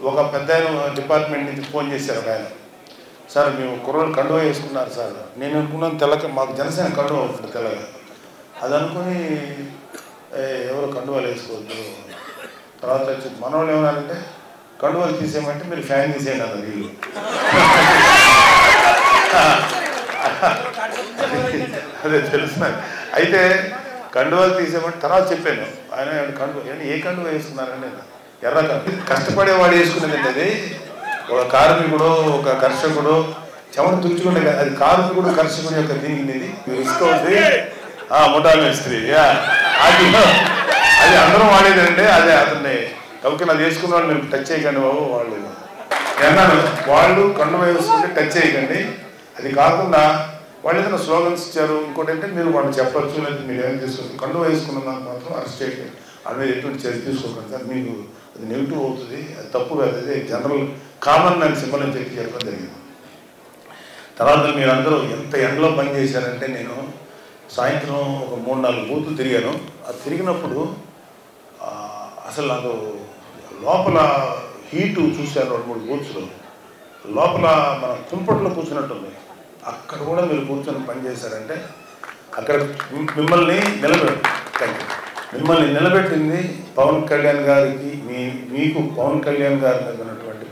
ఒక పెద్ద డిపార్ట్మెంట్ నుంచి ఫోన్ చేశారు ఒక ఆయన, సార్ మేము కుర్రోళ్ళు కండువా వేసుకున్నారు సార్. నేను అనుకున్నాను తెల్లక, మాకు జనసేన కండువా ఉంటుంది తెల్లగా, అది అనుకుని ఎవరు కండువాలు వేసుకోవద్దు. తర్వాత వచ్చి మనవాళ్ళు ఏమన్నారంటే కండువాలు తీసేయమంటే మీరు ఫ్యాన్ తీసేయండి అన్న వీళ్ళు. అదే తెలుసు. అయితే కండువాలు తీసేయమంటే తర్వాత చెప్పాను, ఆయన ఏ కండువా వేసుకున్నారండి, ఎర్ర కష్టపడేవాడు వేసుకునేదండి. అది ఒక కార్మికుడు, ఒక కర్షకుడు చెమట తుడుచుకుంటే అది కార్మికుడు కర్షకుడు యొక్క దీనికి తీసుకోండి. ముఠా మేస్త్రి అది అందరం వాడేదండి. అదే అతన్ని కాబట్టి అది వేసుకున్న వాళ్ళు మీరు టచ్ చేయకండి బాబు, వాళ్ళు అన్నాను వాళ్ళు కండువా వేసుకుంటే టచ్ చేయకండి. అది కాకుండా వాళ్ళు ఏదైనా స్లోగన్స్ ఇచ్చారు, ఇంకోటి అంటే మీరు వాళ్ళు చెప్పచ్చు, లేదా మీరు ఏమైనా తీసుకుంటారు. కండువా వేసుకున్న దానికి మాత్రం అరెస్ట్ చేయండి, అది మీద ఎటువంటి చర్య తీసుకోకండి సార్, మీకు అది నెగిటివ్ అవుతుంది, అది తప్పు కాదు, అదే జనరల్ కామన్ అని సింబల్ అని చెప్పడం జరిగింది. తర్వాత మీరందరూ ఎంత ఎండలో పని చేశారంటే, నేను సాయంత్రం ఒక 3-4 బూతులు తిరిగాను. అది తిరిగినప్పుడు అసలు నాకు లోపల హీటు చూశాను. 2-3 బూత్స్లో లోపల మన కుంపట్లో కూర్చున్నట్టుంది. అక్కడ కూడా మీరు కూర్చొని పనిచేశారంటే అక్కడ మిమ్మల్ని నిలబెట్టింది పవన్ కళ్యాణ్ గారికి, మీకు పవన్ కళ్యాణ్ గారి మీద ఉన్నటువంటి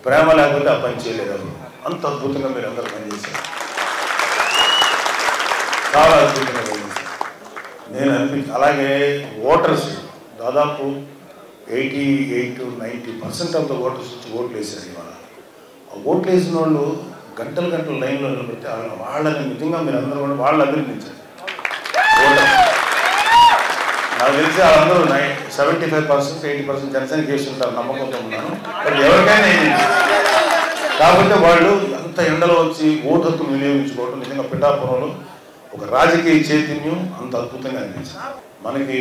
ప్రేమ లేకపోతే ఆ పని చేయలేదు. అంత అద్భుతంగా మీరు అందరూ పనిచేశారు, చాలా అద్భుతంగా పనిచేశారు. నేను అలాగే ఓటర్స్ దాదాపు 88-90% ఆఫ్ ద ఓటర్స్ వచ్చి ఓట్లు వేశారు. ఇవాళ ఆ ఓట్లు వేసిన వాళ్ళు గంటలు లైన్లో నిలబెడితే వాళ్ళని నిజంగా మీరు అందరూ కూడా వాళ్ళు అభినందించారు. నాకు తెలిసి వాళ్ళందరూ 75%-80% జనసేన చేస్తుంటారు నమ్మకంతో ఉన్నాను. బట్ ఎవరికైనా కాబట్టి వాళ్ళు అంత ఎండలో వచ్చి ఓటు హక్కును వినియోగించుకోవడం నిజంగా పిఠాపురంలో ఒక రాజకీయ చైతన్యం అంత అద్భుతంగా అనిపించింది. మనకి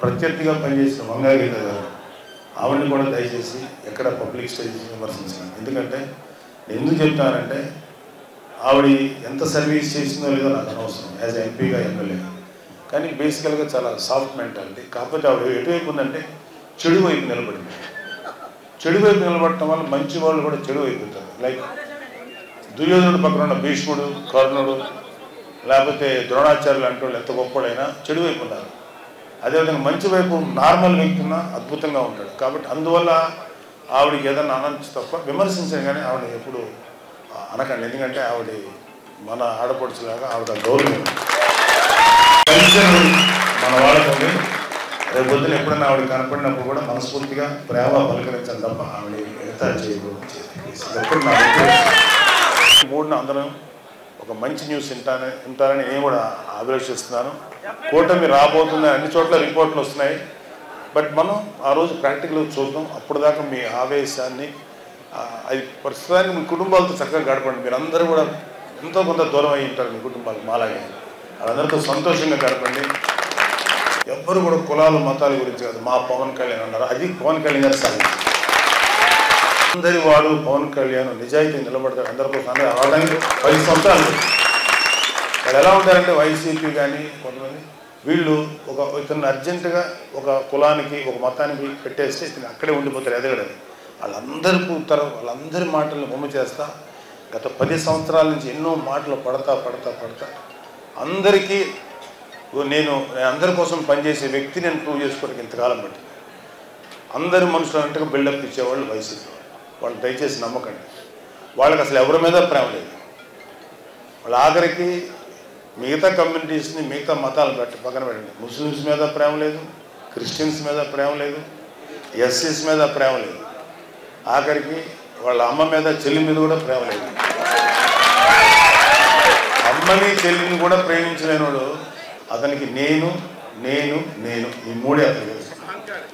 ప్రత్యర్థిగా పనిచేసిన వంగాగీత గారు, ఆవిడని కూడా దయచేసి ఎక్కడ పబ్లిక్ స్టేజ్ విమర్శించాను. ఎందుకంటే నేను ఎందుకు చెప్తానంటే ఆవిడ ఎంత సర్వీస్ చేసిందో లేదో నాకు అనవసరం, యాజ్ ఎంపీగా ఎమ్మెల్యేగా. కానీ బేసికల్గా చాలా సాఫ్ట్ మెంటాలిటీ. కాకపోతే ఆవిడ ఎటువైపు ఉందంటే చెడు వైపు నిలబడింది. చెడు వైపు నిలబడటం వల్ల మంచి వాళ్ళు కూడా చెడు అయిపోతారు. లైక్ దుర్యోధనుడు పక్కన ఉన్న భీష్ముడు, కర్ణుడు, లేకపోతే ద్రోణాచార్యులు అంటే వాళ్ళు ఎంత గొప్పడైనా చెడు వైపు ఉన్నారు. అదేవిధంగా మంచి వైపు నార్మల్ వ్యక్తి ఉన్నా అద్భుతంగా ఉంటాడు. కాబట్టి అందువల్ల ఆవిడకి ఏదన్నా అనొచ్చు తప్ప విమర్శించాను కానీ ఆవిడ ఎప్పుడు అనకండి. ఎందుకంటే ఆవిడ మన ఆడపడుచులాగా ఆవిడ గౌరవం మన వాళ్ళకి రేపు పొద్దున ఎప్పుడైనా ఆవిడ కనపడినప్పుడు కూడా మనస్ఫూర్తిగా ప్రేమ పలకరించాలి తప్ప ఆవిడ ఎంత చేయకూడదు. ఎప్పుడు నా 3న అందరం ఒక మంచి న్యూస్ వింటారని నేను కూడా అభిలషిస్తున్నాను. కూటమి రాబోతున్న అన్ని చోట్ల రిపోర్ట్లు వస్తున్నాయి. బట్ మనం ఆ రోజు ప్రాక్టికల్గా చూద్దాం. అప్పుడు దాకా మీ ఆవేశాన్ని అది ప్రస్తుతానికి మీ కుటుంబాలతో చక్కగా గడపండి. మీరందరూ కూడా ఎంతో కొంత దూరం అయి ఉంటారు మీ కుటుంబాలకు, మాలాగే వాళ్ళందరితో సంతోషంగా గడపండి. ఎవ్వరు కూడా కులాలు మతాల గురించి కాదు, మా పవన్ కళ్యాణ్ అన్నారు, అది పవన్ కళ్యాణ్ గారు సాధించారు. అందరి వాడు పవన్ కళ్యాణ్ నిజాయితీ నిలబడతాడు అందరికోసం. అవడానికి 10 సంవత్సరాలు వాళ్ళు ఎలా ఉంటారంటే వైసీపీ కానీ కొంతమంది వీళ్ళు ఇతను అర్జెంటుగా ఒక కులానికి ఒక మతానికి పెట్టేస్తే ఇతను అక్కడే ఉండిపోతారు ఎదగడని. వాళ్ళందరి మాటలను బొమ్మ చేస్తా గత 10 సంవత్సరాల నుంచి ఎన్నో మాటలు పడతా అందరికీ నేను అందరి కోసం పనిచేసే వ్యక్తి నేను ప్రూవ్ చేసుకోవడానికి ఇంతకాలం బట్టి అందరి మనుషులు అన్నట్టుగా బిల్డప్ ఇచ్చేవాళ్ళు వైసీపీ వాళ్ళు. దయచేసి నమ్మకండి. వాళ్ళకి అసలు ఎవరి మీద ప్రేమ లేదు. వాళ్ళు ఆఖరికి మిగతా కమ్యూనిటీస్ని మిగతా మతాలు పక్కన పెట్టండి, ముస్లిమ్స్ మీద ప్రేమ లేదు, క్రిస్టియన్స్ మీద ప్రేమ లేదు, ఎస్సీస్ మీద ప్రేమ లేదు, ఆఖరికి వాళ్ళ అమ్మ మీద చెల్లి మీద కూడా ప్రేమ లేదు. అమ్మని చెల్లిని కూడా ప్రేమించలేనివాడు అతనికి నేను ఈ 3 అతను తెలుసు.